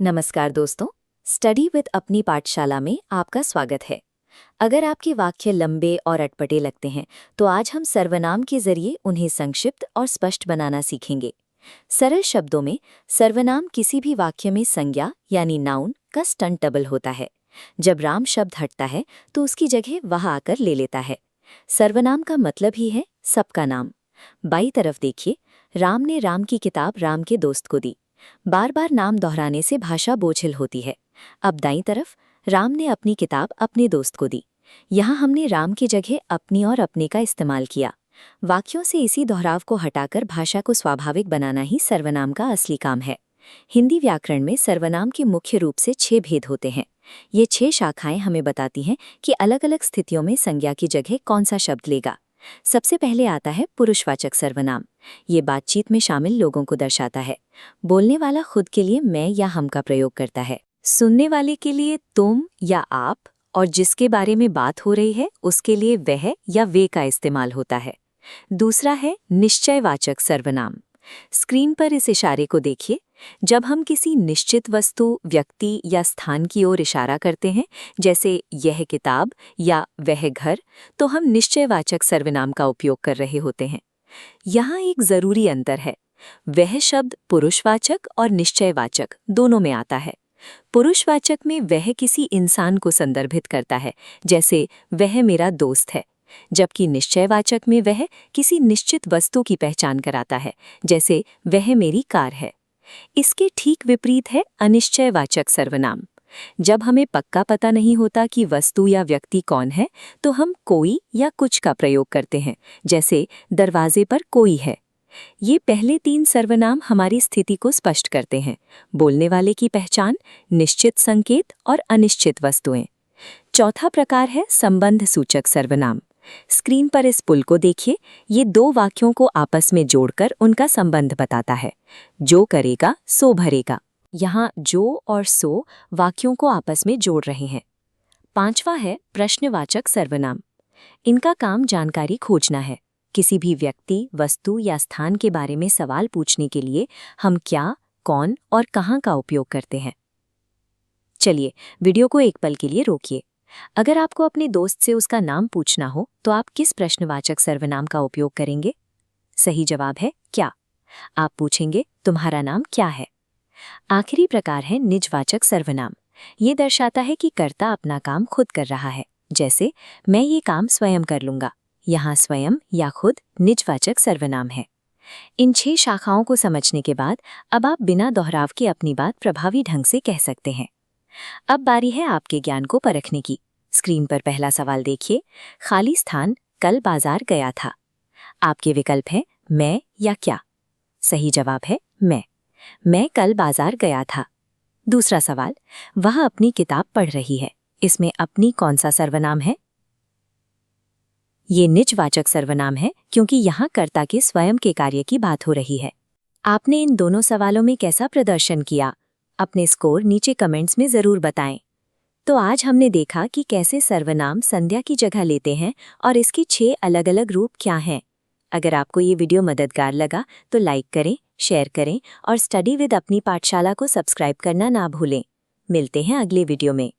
नमस्कार दोस्तों, study with अपनी पाठशाला में आपका स्वागत है। अगर आपके वाक्य लंबे और अटपटे लगते हैं तो आज हम सर्वनाम के जरिए उन्हें संक्षिप्त और स्पष्ट बनाना सीखेंगे। सरल शब्दों में सर्वनाम किसी भी वाक्य में संज्ञा यानी नाउन का स्टंट डबल होता है। जब राम शब्द हटता है तो उसकी जगह वह आकर ले लेता है। सर्वनाम का मतलब ही है सबका नाम। बाईं तरफ देखिए, राम ने राम की किताब राम के दोस्त को दी। बार बार नाम दोहराने से भाषा बोझिल होती है। अब दाईं तरफ, राम ने अपनी किताब अपने दोस्त को दी। यहाँ हमने राम की जगह अपनी और अपने का इस्तेमाल किया। वाक्यों से इसी दोहराव को हटाकर भाषा को स्वाभाविक बनाना ही सर्वनाम का असली काम है। हिंदी व्याकरण में सर्वनाम के मुख्य रूप से 6 भेद होते हैं। ये 6 शाखाएं हमें बताती हैं कि अलग अलग स्थितियों में संज्ञा की जगह कौन सा शब्द लेगा। सबसे पहले आता है पुरुषवाचक सर्वनाम। ये बातचीत में शामिल लोगों को दर्शाता है। बोलने वाला खुद के लिए मैं या हम का प्रयोग करता है, सुनने वाले के लिए तुम या आप, और जिसके बारे में बात हो रही है उसके लिए वह या वे का इस्तेमाल होता है। दूसरा है निश्चयवाचक सर्वनाम। स्क्रीन पर इस इशारे को देखिए। जब हम किसी निश्चित वस्तु, व्यक्ति या स्थान की ओर इशारा करते हैं, जैसे यह किताब या वह घर, तो हम निश्चयवाचक सर्वनाम का उपयोग कर रहे होते हैं। यहाँ एक जरूरी अंतर है। वह शब्द पुरुषवाचक और निश्चयवाचक दोनों में आता है। पुरुषवाचक में वह किसी इंसान को संदर्भित करता है, जैसे वह मेरा दोस्त है, जबकि निश्चयवाचक में वह किसी निश्चित वस्तु की पहचान कराता है, जैसे वह मेरी कार है। इसके ठीक विपरीत है अनिश्चयवाचक सर्वनाम। जब हमें पक्का पता नहीं होता कि वस्तु या व्यक्ति कौन है, तो हम कोई या कुछ का प्रयोग करते हैं, जैसे दरवाजे पर कोई है। ये पहले 3 सर्वनाम हमारी स्थिति को स्पष्ट करते हैं: बोलने वाले की पहचान, निश्चित संकेत और अनिश्चित वस्तुएं। चौथा प्रकार है संबंध सूचक सर्वनाम। स्क्रीन पर इस पुल को देखिए। ये 2 वाक्यों को आपस में जोड़कर उनका संबंध बताता है। जो करेगा सो भरेगा। यहाँ जो और सो वाक्यों को आपस में जोड़ रहे हैं। पांचवा है प्रश्नवाचक सर्वनाम। इनका काम जानकारी खोजना है। किसी भी व्यक्ति, वस्तु या स्थान के बारे में सवाल पूछने के लिए हम क्या, कौन और कहाँ का उपयोग करते हैं। चलिए, वीडियो को एक पल के लिए रोकिए। अगर आपको अपने दोस्त से उसका नाम पूछना हो तो आप किस प्रश्नवाचक सर्वनाम का उपयोग करेंगे? सही जवाब है क्या। आप पूछेंगे तुम्हारा नाम क्या है। आखिरी प्रकार है निजवाचक सर्वनाम। ये दर्शाता है कि कर्ता अपना काम खुद कर रहा है, जैसे मैं ये काम स्वयं कर लूंगा। यहाँ स्वयं या खुद निजवाचक सर्वनाम है। इन 6 शाखाओं को समझने के बाद अब आप बिना दोहराव के अपनी बात प्रभावी ढंग से कह सकते हैं। अब बारी है आपके ज्ञान को परखने की। स्क्रीन पर पहला सवाल देखिए। खाली स्थान कल बाजार गया था। आपके विकल्प हैं मैं या क्या। सही जवाब है मैं कल बाजार गया था। दूसरा सवाल, वह अपनी किताब पढ़ रही है। इसमें अपनी कौन सा सर्वनाम है? ये निजवाचक सर्वनाम है, क्योंकि यहाँ कर्ता के स्वयं के कार्य की बात हो रही है। आपने इन दोनों सवालों में कैसा प्रदर्शन किया? अपने स्कोर नीचे कमेंट्स में जरूर बताएं। तो आज हमने देखा कि कैसे सर्वनाम संज्ञा की जगह लेते हैं और इसके 6 अलग अलग रूप क्या हैं। अगर आपको ये वीडियो मददगार लगा तो लाइक करें, शेयर करें और स्टडी विद अपनी पाठशाला को सब्सक्राइब करना ना भूलें। मिलते हैं अगले वीडियो में।